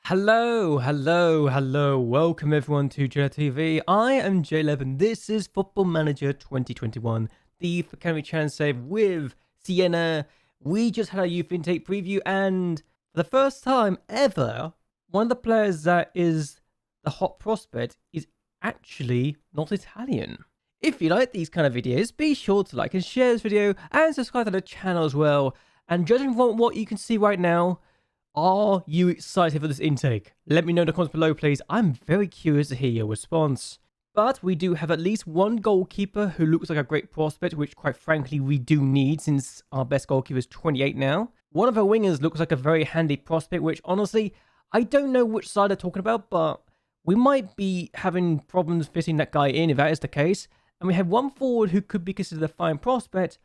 Hello. Welcome everyone to JLABTV. I am JLAB and this is Football Manager 2021, the Academy Challenge save with Siena. We just had a youth intake preview and for the first time ever, one of the players that is the hot prospect is actually not Italian. If you like these kind of videos, be sure to like and share this video and subscribe to the channel as well. And judging from what you can see right now, are you excited for this intake? Let me know in the comments below, please. I'm very curious to hear your response. But we do have at least one goalkeeper who looks like a great prospect, which quite frankly we do need since our best goalkeeper is 28 now. One of our wingers looks like a very handy prospect, which honestly, I don't know which side they're talking about, but we might be having problems fitting that guy in if that is the case. And we have one forward who could be considered a fine prospect,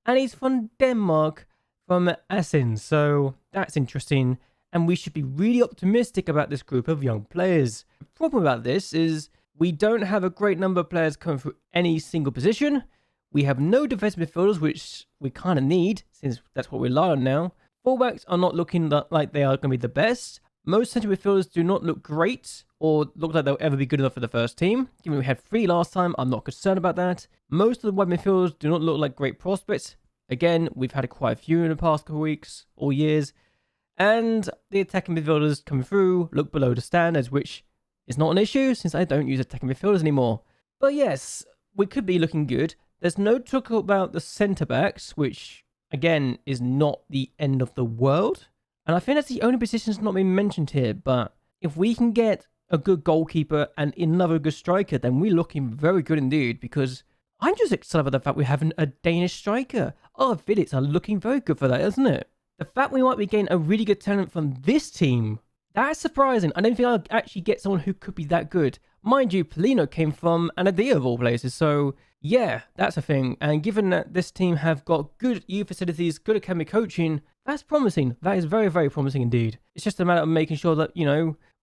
and he's from Denmark, from Athens, so that's interesting, and we should be really optimistic about this group of young players. The problem about this is we don't have a great number of players coming through any single position. We have no defensive midfielders, which we kind of need, since that's what we rely on now. Fullbacks are not looking like they are going to be the best. Most centre midfielders do not look great, or look like they'll ever be good enough for the first team. Given we had 3 last time, I'm not concerned about that. Most of the wide midfielders do not look like great prospects. Again, we've had quite a few in the past couple of weeks or years. And the attacking midfielders coming through look below the standards, which is not an issue since I don't use attacking midfielders anymore. But yes, we could be looking good. There's no talk about the centre-backs, which again is not the end of the world. And I think that's the only position that's not been mentioned here. But if we can get a good goalkeeper and another good striker, then we're looking very good indeed, because I'm just excited about the fact we're having a Danish striker. Our Vidics are looking very good for that, isn't it? The fact we might be getting a really good talent from this team, that's surprising. I don't think I'll actually get someone who could be that good. Mind you, Polino came from an idea of all places, so yeah, that's a thing. And given that this team have got good youth facilities, good academy coaching, that's promising. That is very, very promising indeed. It's just a matter of making sure that,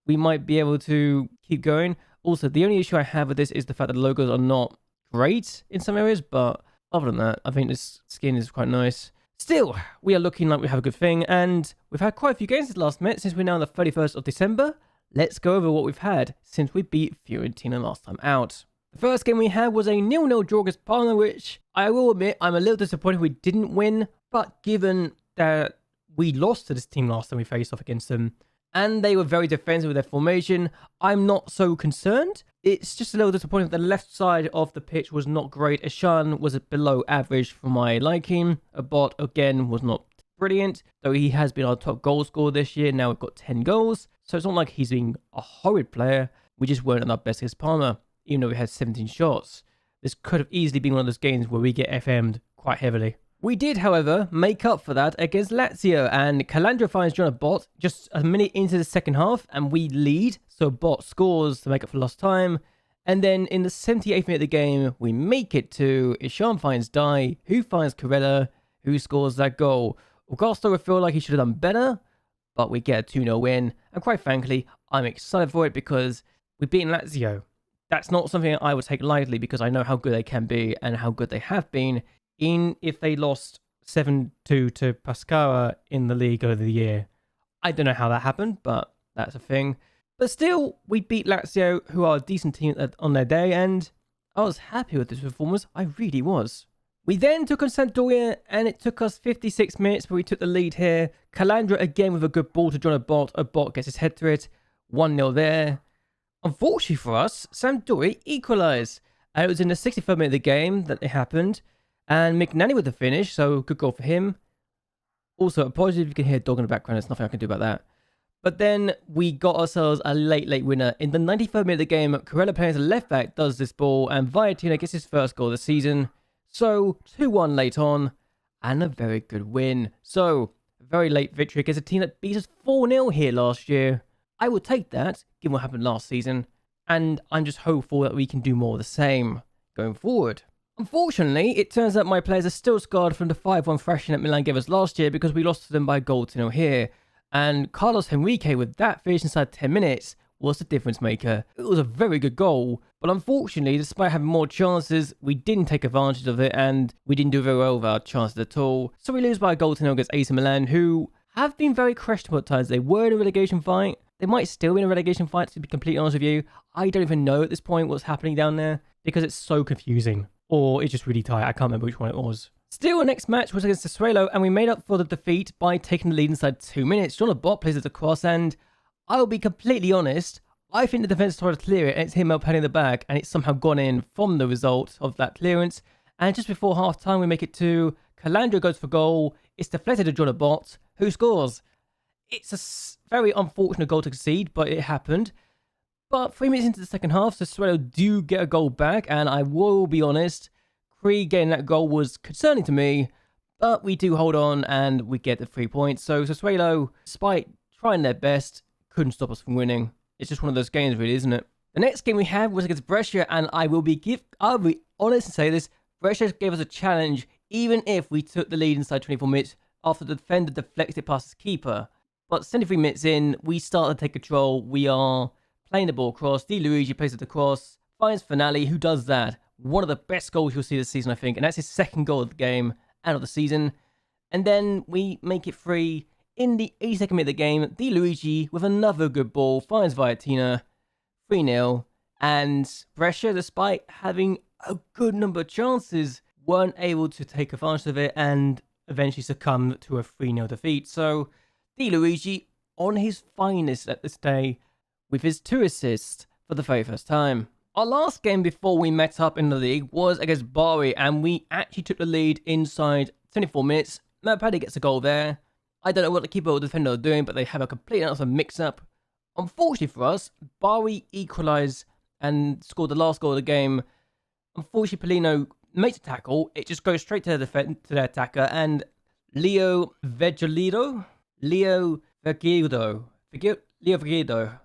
we might be able to keep going. Also, the only issue I have with this is the fact that the logos are not great in some areas, but other than that, I think this skin is quite nice. Still, we are looking like we have a good thing, and we've had quite a few games since last met, since we're now on the 31st of December. Let's go over what we've had since we beat Fiorentina last time out. The first game we had was a 0-0 draw against Parma, which I will admit I'm a little disappointed we didn't win, but given that we lost to this team last time we faced off against them, and they were very defensive with their formation, I'm not so concerned. It's just a little disappointing that the left side of the pitch was not great. Ashan was below average for my liking. Abot, again, was not brilliant, though he has been our top goal scorer this year. Now we've got 10 goals, so it's not like he's been a horrid player. We just weren't at our best against Parma, even though we had 17 shots. This could have easily been one of those games where we get FM'd quite heavily. We did, however, make up for that against Lazio, and Calandra finds John Bot just a minute into the second half, and we lead, so Bot scores to make up for lost time. And then in the 78th minute of the game, we make it to Ishan finds Dai, who finds Corella, who scores that goal. Augusto would feel like he should have done better, but we get a 2-0 win, and quite frankly, I'm excited for it because we've beaten Lazio. That's not something I would take lightly because I know how good they can be and how good they have been, even if they lost 7-2 to Pescara in the league over the year. I don't know how that happened, but that's a thing. But still, we beat Lazio, who are a decent team on their day, and I was happy with this performance. I really was. We then took on Sampdoria, and it took us 56 minutes, but we took the lead here. Calandra again with a good ball to John Abot. Abot gets his head to it. 1-0 there. Unfortunately for us, Sampdoria equalised. It was in the 63rd minute of the game that it happened. And McNanny with the finish, so good goal for him. Also, apologies if you can hear a dog in the background. There's nothing I can do about that. But then we got ourselves a late winner. In the 93rd minute of the game, Corella playing as a left back does this ball, and Viatina gets his first goal of the season. So, 2-1 late on, and a very good win. So, a very late victory against a team that beat us 4-0 here last year. I will take that, given what happened last season, and I'm just hopeful that we can do more of the same going forward. Unfortunately, it turns out my players are still scarred from the 5-1 thrashing that Milan gave us last year because we lost to them by a goal to 0 here. And Carlos Henrique, with that finish inside 10 minutes, was the difference maker. It was a very good goal, but unfortunately, despite having more chances, we didn't take advantage of it and we didn't do very well with our chances at all. So we lose by a goal to 0 against AC Milan, who have been very questionable at times. They were in a relegation fight. They might still be in a relegation fight, to be completely honest with you. I don't even know at this point what's happening down there because it's so confusing. Or it's just really tight. I can't remember which one it was. Still, the next match was against Sassuolo, and we made up for the defeat by taking the lead inside 2 minutes. JLAB plays at the cross, and I'll be completely honest, I think the defence tried to clear it, and it's him up heading the back, and it's somehow gone in from the result of that clearance. And just before half-time, we make it to Calandro goes for goal. It's deflected to JLAB, who scores. It's a very unfortunate goal to concede, but it happened. But 3 minutes into the second half, Sassuolo do get a goal back, and I will be honest, Cree getting that goal was concerning to me, but we do hold on and we get the 3 points. So Sassuolo, despite trying their best, couldn't stop us from winning. It's just one of those games, really, isn't it? The next game we had was against Brescia, and I'll be honest and say this: Brescia gave us a challenge, even if we took the lead inside 24 minutes after the defender deflected past his keeper. But 73 minutes in, we start to take control. We are playing the ball across. Di Luigi plays at the cross, finds Finale, who does that. One of the best goals you'll see this season, I think, and that's his second goal of the game and of the season. And then we make it free in the 82nd minute of the game. Di Luigi, with another good ball, finds Viatina, 3-0. And Brescia, despite having a good number of chances, weren't able to take advantage of it and eventually succumb to a 3-0 defeat. So Di Luigi on his finest at this day with his 2 assists for the very first time. Our last game before we met up in the league was against Bari, and we actually took the lead inside 24 minutes. Mapadi gets a goal there. I don't know what the keeper or defender are doing, but they have a complete and utter mix-up. Unfortunately for us, Bari equalised and scored the last goal of the game. Unfortunately, Polino makes a tackle. It just goes straight to their attacker, and Leo Vergilido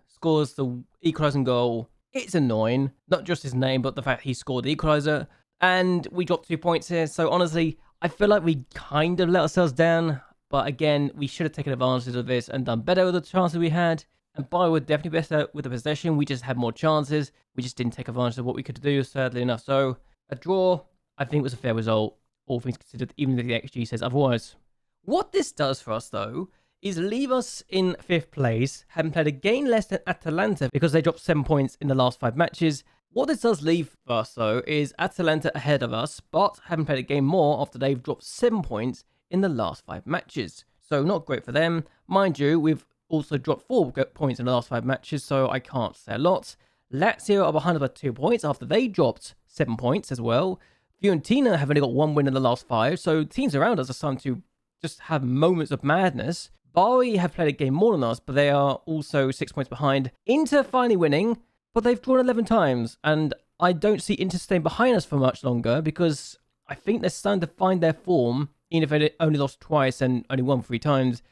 scores the equalising goal. It's annoying, not just his name, but the fact he scored the equaliser. And we dropped 2 points here. So honestly, I feel like we kind of let ourselves down. But again, we should have taken advantage of this and done better with the chances we had. And Bayern were definitely better with the possession. We just had more chances. We just didn't take advantage of what we could do, sadly enough. So a draw, I think, was a fair result, all things considered, even if the XG says otherwise. What this does for us, though, is leave us in 5th place, having played a game less than Atalanta because they dropped 7 points in the last 5 matches. What this does leave for us, though, is Atalanta ahead of us, but having played a game more after they've dropped 7 points in the last 5 matches. So not great for them. Mind you, we've also dropped 4 points in the last 5 matches, so I can't say a lot. Lazio are behind by 2 points after they dropped 7 points as well. Fiorentina have only got 1 win in the last 5, so teams around us are starting to just have moments of madness. Bari have played a game more than us, but they are also 6 points behind. Inter finally winning, but they've drawn 11 times, and I don't see Inter staying behind us for much longer because I think they're starting to find their form, even if they only lost twice and only won 3 times.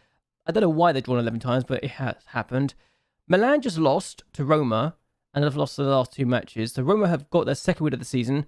I don't know why they've drawn 11 times, but it has happened. Milan just lost to Roma, and they've lost the last 2 matches, so Roma have got their second win of the season.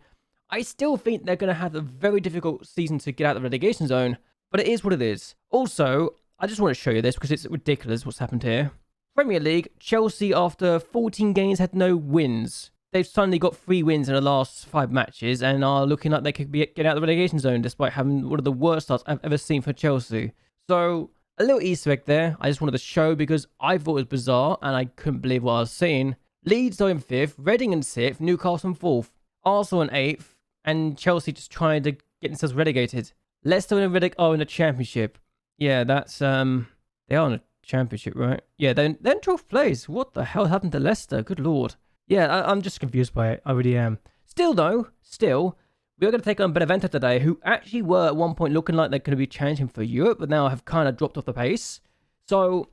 I still think they're going to have a very difficult season to get out of the relegation zone, but it is what it is. Also, I just want to show you this because it's ridiculous what's happened here. Premier League, Chelsea after 14 games had no wins. They've suddenly got 3 wins in the last 5 matches and are looking like they could get out of the relegation zone despite having one of the worst starts I've ever seen for Chelsea. So, a little Easter egg there. I just wanted to show because I thought it was bizarre and I couldn't believe what I was seeing. Leeds are in 5th, Reading in 6th, Newcastle in 4th, Arsenal in 8th, and Chelsea just trying to get themselves relegated. Leicester and Reading are in the Championship. Yeah, that's, they are in the Championship, right? Yeah, they're in 12th place. What the hell happened to Leicester? Good lord. Yeah, I'm just confused by it. I really am. Still, we're going to take on Benevento today, who actually were at one point looking like they're going to be challenging for Europe, but now have kind of dropped off the pace. So,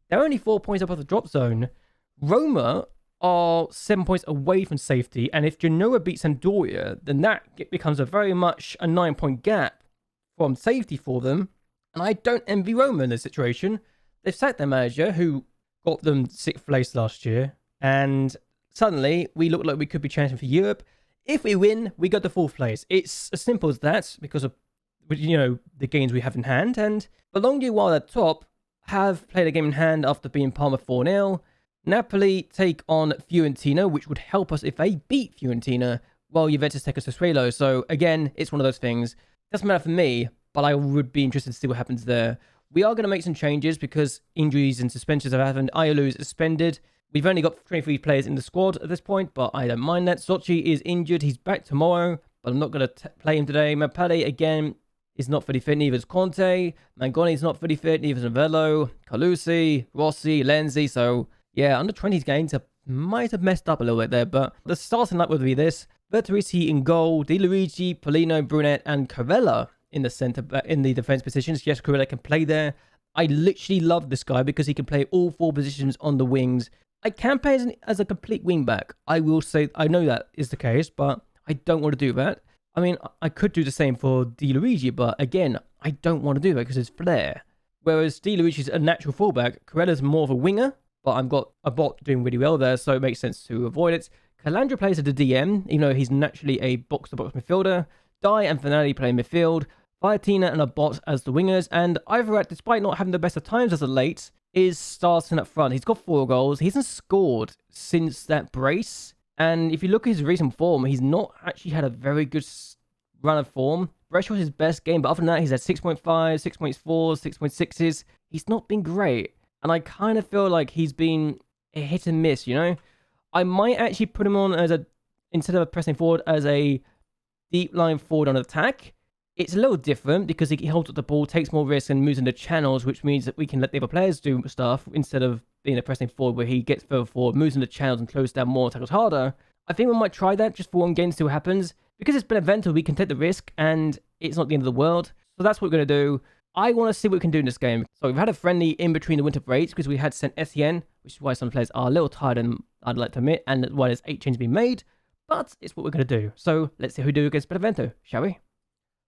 they're only 4 points above the drop zone. Roma are 7 points away from safety, and if Genoa beats Sampdoria, then that becomes a very much a 9-point gap from safety for them. And I don't envy Roma in this situation. They've sacked their manager, who got them 6th place last year, and suddenly we look like we could be challenging for Europe. If we win, we go to 4th place. It's as simple as that because of, the games we have in hand. And Bologna, while at top, have played a game in hand after being Parma 4-0. Napoli take on Fiorentina, which would help us if they beat Fiorentina, while Juventus take us to Sassuolo. So again, it's one of those things. Doesn't matter for me, but I would be interested to see what happens there. We are going to make some changes because injuries and suspensions have happened. Ayolu is suspended. We've only got 23 players in the squad at this point, but I don't mind that. Sochi is injured. He's back tomorrow, but I'm not going to play him today. Mapale, again, is not fully fit. Neither is Conte. Mangoni is not fully fit. Neither is Novello. Carlusi, Rossi, Lenzi. So, yeah, under 20s games might have messed up a little bit there, but the starting lineup would be this. Bertorisi in goal, Di Luigi, Polino, Brunet, and Corella in the center, in the defense positions. Yes, Corella can play there. I literally love this guy because he can play all 4 positions on the wings. I can play as a complete wingback. I will say, I know that is the case, but I don't want to do that. I mean, I could do the same for Di Luigi, but again, I don't want to do that because it's flair. Whereas Di Luigi's a natural fullback, Corella's more of a winger, but I've got a bot doing really well there, so it makes sense to avoid it. Calandra plays as the DM, even though he's naturally a box-to-box midfielder. Dai and Finale play midfield. Fiatina and a bot as the wingers. And Ivorat, despite not having the best of times as of late, is starting up front. He's got 4 goals. He hasn't scored since that brace. And if you look at his recent form, he's not actually had a very good run of form. Bresh was his best game, but other than that, he's had 6.5, 6.4, 6.6s. He's not been great. And I kind of feel like he's been a hit and miss, you know? I might actually put him on as instead of pressing forward, as a deep line forward on attack. It's a little different because he holds up the ball, takes more risk, and moves into channels, which means that we can let the other players do stuff instead of being a pressing forward where he gets further forward, moves into channels, and closes down more, tackles harder. I think we might try that just for one game, see what happens. Because it's Benevento, we can take the risk, and it's not the end of the world. So that's what we're going to do. I want to see what we can do in this game. So we've had a friendly in between the winter breaks because we had sent SEN, which is why some players are a little tired, and I'd like to admit, and why there's 8 changes being made. But it's what we're going to do. So let's see who we do against Benevento, shall we?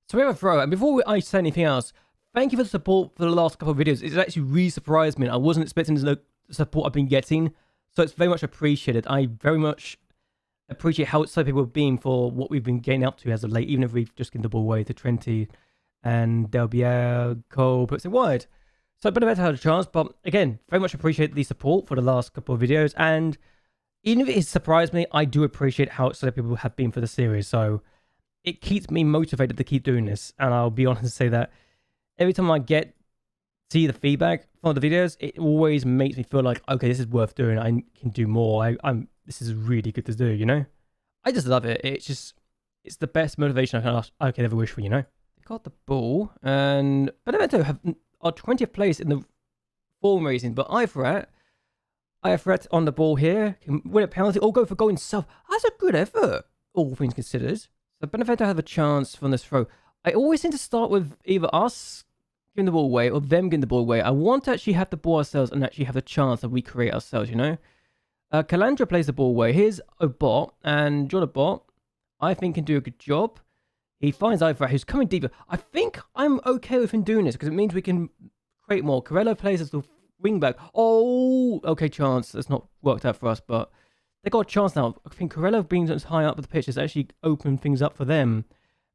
So we have a throw, and before I say anything else, thank you for the support for the last couple of videos. It's actually really surprised me. I wasn't expecting the support I've been getting, so it's very much appreciated. I very much appreciate how excited people have been for what we've been getting up to as of late, even if we've just given the ball away to Trenti and Delbier, Cole puts it wide. So Benevento had a chance, but again, very much appreciate the support for the last couple of videos, and even if it has surprised me, I do appreciate how excited people have been for the series, so it keeps me motivated to keep doing this. And I'll be honest and say that every time I see the feedback from the videos, it always makes me feel like, okay, this is worth doing. I can do more. This is really good to do, you know? I just love it. It's the best motivation I can ever wish for, you know? They got the ball, and Benevento are 20th place in the form rating, but Ivorat on the ball here can win a penalty or go for goal himself. That's a good effort, all things considered. So Benevento have a chance from this throw. I always seem to start with either us giving the ball away or them getting the ball away. I want to actually have the ball ourselves and actually have the chance that we create ourselves, you know? Calandra plays the ball away. Here's a bot, and John Bot, I think, can do a good job. He finds Ivorat, who's coming deeper. I think I'm okay with him doing this because it means we can create more. Corella plays as the wingback. Oh, okay, chance. That's not worked out for us, but they got a chance now. I think Corella being as high up the pitch has actually opened things up for them.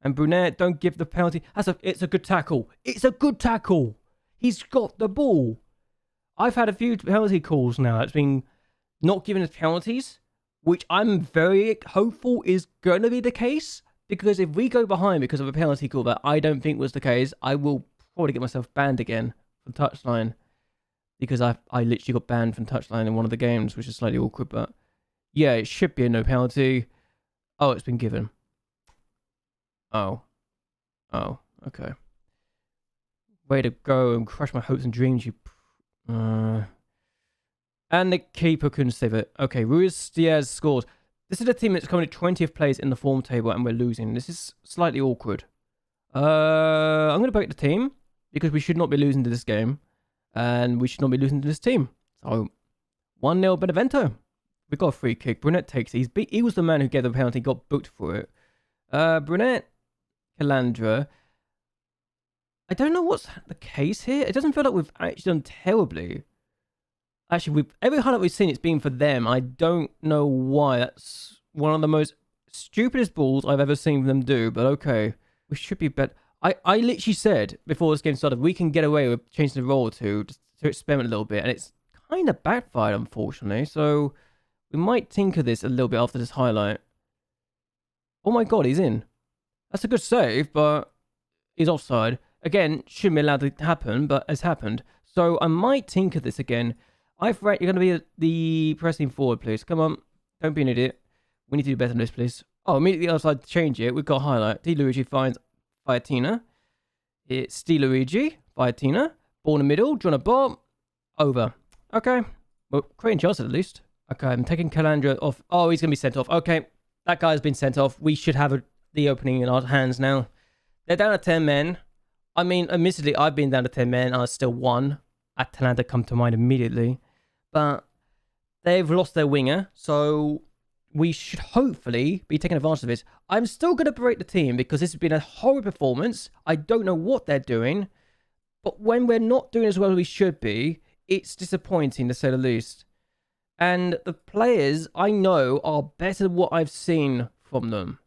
And Brunet, don't give the penalty. It's a good tackle. It's a good tackle. He's got the ball. I've had a few penalty calls now that's been not given as penalties, which I'm very hopeful is going to be the case. Because if we go behind because of a penalty call that I don't think was the case, I will probably get myself banned again from touchline. Because I literally got banned from touchline in one of the games, which is slightly awkward, but yeah, it should be a no penalty. Oh, it's been given. Oh, okay. Way to go and crush my hopes and dreams, you... And the keeper couldn't save it. Okay, Ruiz Diaz scores. This is a team that's coming to 20th place in the form table, and we're losing. This is slightly awkward. I'm going to break the team, because we should not be losing to this game. And we should not be losing to this team. So, 1-0 Benevento. We got a free kick. Brunet takes it. He was the man who gave the penalty, got booked for it. Brunet, Calandra. I don't know what's the case here. It doesn't feel like we've actually done terribly. Actually, every highlight we've seen, it's been for them. I don't know why. That's one of the most stupidest balls I've ever seen them do. But okay, we should be better. I literally said before this game started, we can get away with changing the role to experiment a little bit. And it's kind of backfired, unfortunately. So we might tinker this a little bit after this highlight. Oh my god, he's in. That's a good save, but he's offside. Again, shouldn't be allowed to happen, but has happened. So I might tinker this again. I've read you're going to be the pressing forward, please. Come on. Don't be an idiot. We need to do better than this, please. Oh, immediately outside to change it. We've got a highlight. Di Luigi finds Fiatina. It's Di Luigi. Fiatina. Ball in the middle. John a ball. Over. Okay. Well, creating chances at least. Okay, I'm taking Calandra off. Oh, he's going to be sent off. Okay. That guy's been sent off. We should have the opening in our hands now. They're down to 10 men. I mean, admittedly, I've been down to 10 men. I still won. Atalanta come to mind immediately. But they've lost their winger. So we should hopefully be taking advantage of this. I'm still going to berate the team because this has been a horrible performance. I don't know what they're doing. But when we're not doing as well as we should be, it's disappointing to say the least. And the players, I know, are better than what I've seen from them.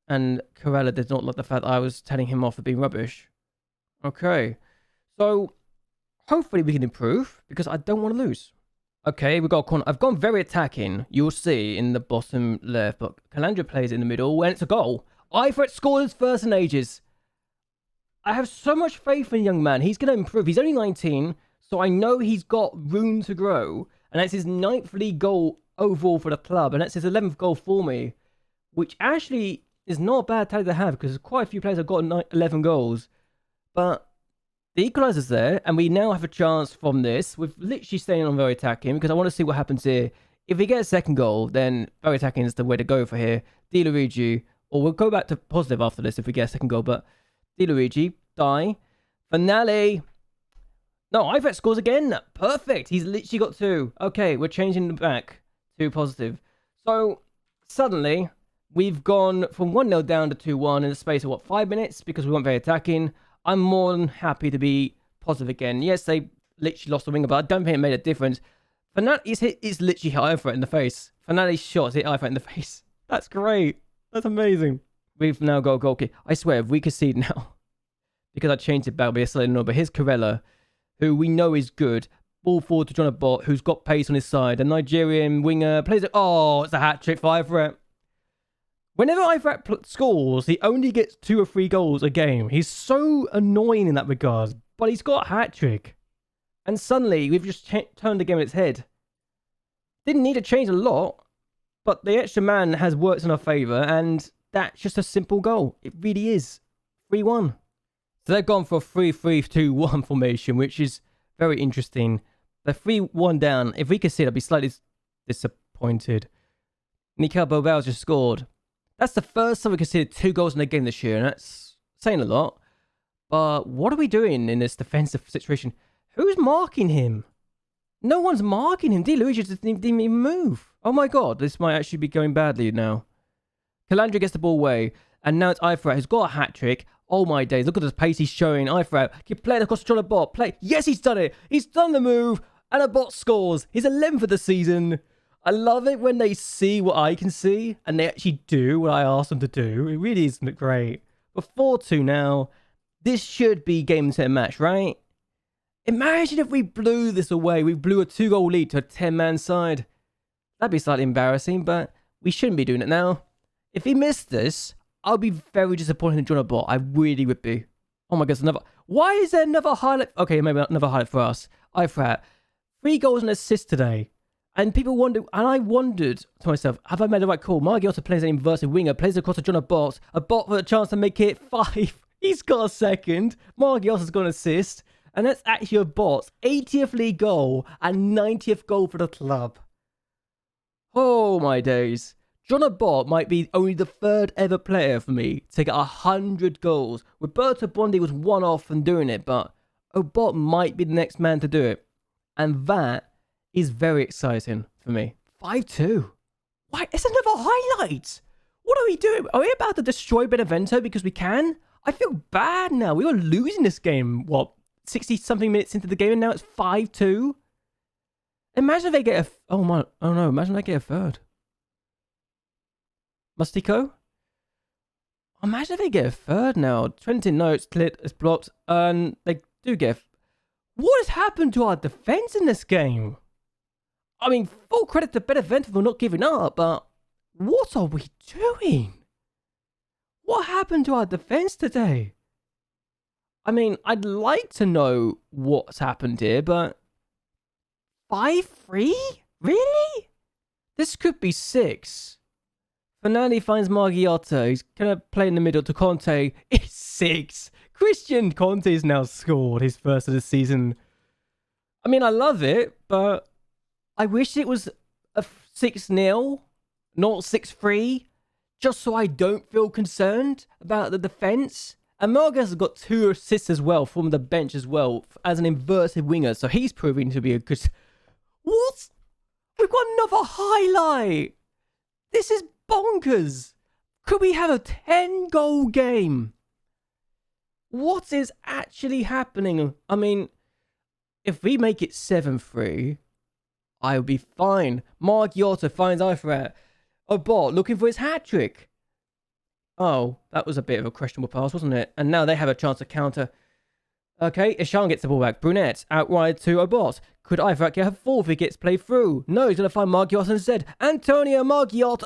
And Corella did not like the fact that I was telling him off for being rubbish. Okay. So, hopefully we can improve, because I don't want to lose. Okay, we've got a corner. I've gone very attacking, you'll see in the bottom left, but Calandra plays in the middle, and it's a goal. Ifrit scored his first in ages. I have so much faith in the young man. He's going to improve. He's only 19, so I know he's got room to grow. And that's his 9th league goal overall for the club. And that's his 11th goal for me. Which actually is not a bad tally to have. Because quite a few players have got 11 goals. But the equalizer's there. And we now have a chance from this. We're literally staying on very attacking. Because I want to see what happens here. If we get a second goal, then very attacking is the way to go for here. Di Luigi. Or we'll go back to positive after this if we get a second goal. But Di Luigi. Die. Finale. No, Ifrit scores again. Perfect. He's literally got 2. Okay, we're changing the back to positive. So, suddenly, we've gone from 1-0 down to 2-1 in the space of, 5 minutes? Because we weren't very attacking. I'm more than happy to be positive again. Yes, they literally lost the winger, but I don't think it made a difference. Finale's hit is literally hit Ifrit in the face. Finale's shot hit Ifrit in the face. That's great. That's amazing. We've now got a goal kick. I swear, if we concede now, because I changed it back, it'll be a slightly no, but here's Corella, who we know is good. Ball forward to John Bot, who's got pace on his side. The Nigerian winger plays it. Oh, it's a hat-trick for Ifrit. Whenever Ifrit scores, he only gets 2 or 3 goals a game. He's so annoying in that regard. But he's got a hat-trick. And suddenly, we've just turned the game on its head. Didn't need to change a lot. But the extra man has worked in our favour. And that's just a simple goal. It really is. 3-1. So they've gone for a 3-3-2-1 formation, which is very interesting. They're 3-1 down. If we could see it, I'd be slightly disappointed. Mikel Bilbao's just scored. That's the first time we conceded 2 goals in a game this year, and that's saying a lot. But what are we doing in this defensive situation? Who's marking him? No one's marking him. Di Luigi didn't even move. Oh my god, this might actually be going badly now. Calandra gets the ball away, and now it's Ifrit who's got a hat-trick. Oh my days, look at the pace he's showing. Ifrit, keep playing across the John Bot. Play. Yes, he's done it. He's done the move. And a bot scores. He's 11th for the season. I love it when they see what I can see. And they actually do what I ask them to do. It really is great. We're 4-2 now. This should be game set match, right? Imagine if we blew this away. We blew a 2-goal lead to a 10-man side. That'd be slightly embarrassing, but we shouldn't be doing it now. If he missed this, I'll be very disappointed in John Bot. I really would be. Oh my goodness, another. Why is there another highlight? Okay, maybe another highlight for us. Ifrit, 3 goals and assists today. And people wonder, and I wondered to myself, have I made the right call? Margiotta plays an inverted winger, plays across to John Bot. A bot for a chance to make it 5. He's got a second. Margiotta's got an assist. And that's actually a bot's 80th league goal and 90th goal for the club. Oh my days. John Bot might be only the 3rd ever player for me to get 100 goals. Roberto Bondi was one off from doing it, but Bot might be the next man to do it. And that is very exciting for me. 5-2. Why? It's another highlight. What are we doing? Are we about to destroy Benevento because we can? I feel bad now. We were losing this game, 60-something minutes into the game, and now it's 5-2? Imagine if they get a... Oh no. Imagine if they get a 3rd. Mustico? Imagine if they get a 3rd now. 20 notes, clit, it's blocked, and they do get... What has happened to our defense in this game? I mean, full credit to Benevento for not giving up, but what are we doing? What happened to our defense today? I mean, I'd like to know what's happened here, but 5-3? Really? This could be 6. Fernandi finds Margiotta. He's going to play in the middle to Conte. It's 6. Christian Conte's now scored his first of the season. I mean, I love it, but I wish it was a 6-0, not 6-3, just so I don't feel concerned about the defense. And Margiotta has got 2 assists as well from the bench as well as an inverted winger, so he's proving to be a good... What? We've got another highlight. This is bonkers. Could we have a 10-goal game? What is actually happening? I mean, if we make it 7-3, I'll be fine. Margiotta finds Eifert. Bot looking for his hat-trick. Oh, that was a bit of a questionable pass, wasn't it? And now they have a chance to counter. Okay, Ishan gets the ball back. Brunette outright to Obot. Could Eifert get a 4th if he gets played through? No, he's going to find Margiotta instead. Antonio Margiotta.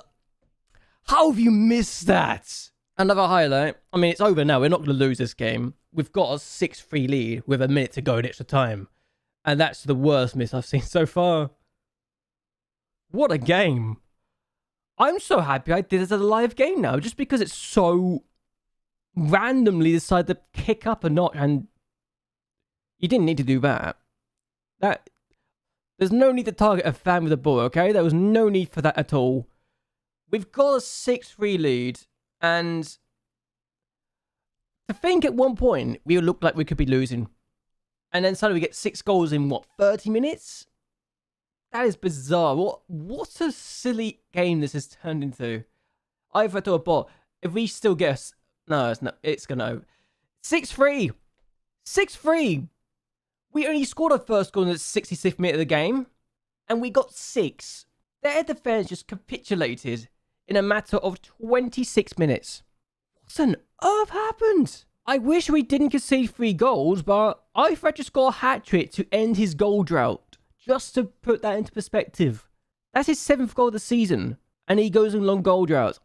How have you missed that? Another highlight. I mean, it's over now. We're not going to lose this game. We've got a 6-3 lead with a minute to go in extra time. And that's the worst miss I've seen so far. What a game. I'm so happy I did this as a live game now, just because it's so randomly decided to kick up a notch, and you didn't need to do that. There's no need to target a fan with a ball, okay? There was no need for that at all. We've got a 6-3 lead, and to think at one point we looked like we could be losing, and then suddenly we get 6 goals in, what, 30 minutes? That is bizarre. What a silly game this has turned into. Either to a bot. If we still guess... No, it's not. It's going to... 6-3. 6-3. We only scored our first goal in the 66th minute of the game. And we got 6. Their defense just capitulated in a matter of 26 minutes. What on earth happened? I wish we didn't concede 3 goals, but Eifert just got a hat-trick to end his goal drought. Just to put that into perspective. That's his 7th goal of the season. And he goes in long goal droughts.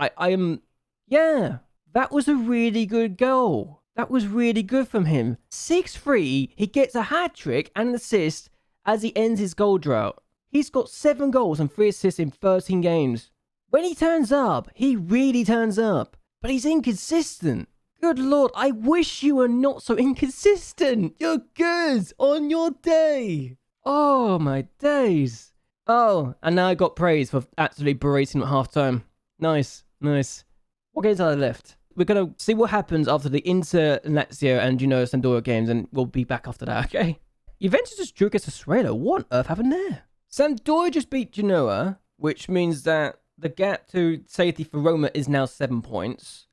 Yeah. That was a really good goal. That was really good from him. 6-3. He gets a hat-trick and an assist as he ends his goal drought. He's got 7 goals and 3 assists in 13 games. When he turns up, he really turns up. But he's inconsistent. Good lord, I wish you were not so inconsistent. You're good on your day. Oh, my days. Oh, and now I got praise for absolutely berating at halftime. Nice, nice. What games are there left? We're going to see what happens after the Inter, Lazio, and Sampdoria games, and we'll be back after that, okay? Juventus just drew against Sassuolo. What on earth happened there? Sampdoria just beat Genoa, which means that the gap to safety for Roma is now 7 points.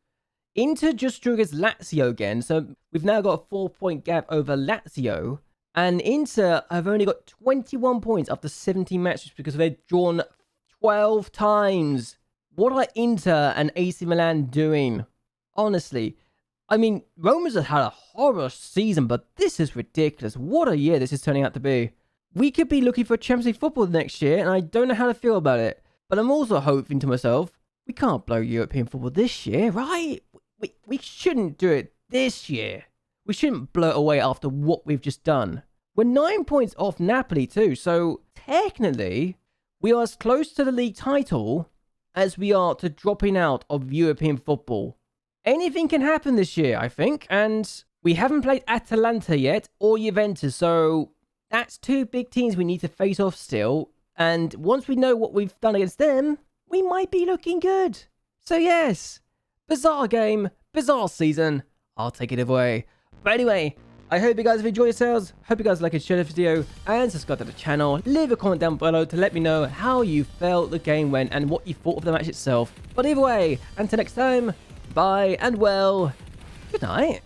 Inter just drew against Lazio again, so we've now got a 4-point gap over Lazio. And Inter have only got 21 points after 17 matches because they've drawn 12 times. What are Inter and AC Milan doing? Honestly, I mean, Roma's had a horror season, but this is ridiculous. What a year this is turning out to be. We could be looking for Champions League football next year, and I don't know how to feel about it. But I'm also hoping to myself, we can't blow European football this year, right? We shouldn't do it this year. We shouldn't blow it away after what we've just done. We're 9 points off Napoli too, so technically, we are as close to the league title as we are to dropping out of European football. Anything can happen this year, I think, and we haven't played Atalanta yet, or Juventus, so that's 2 big teams we need to face off still, and once we know what we've done against them, we might be looking good. So yes, bizarre game, bizarre season, I'll take it away. But anyway, I hope you guys have enjoyed yourselves. Hope you guys like and share this video and subscribe to the channel. Leave a comment down below to let me know how you felt the game went and what you thought of the match itself. But either way, until next time, bye and well, good night.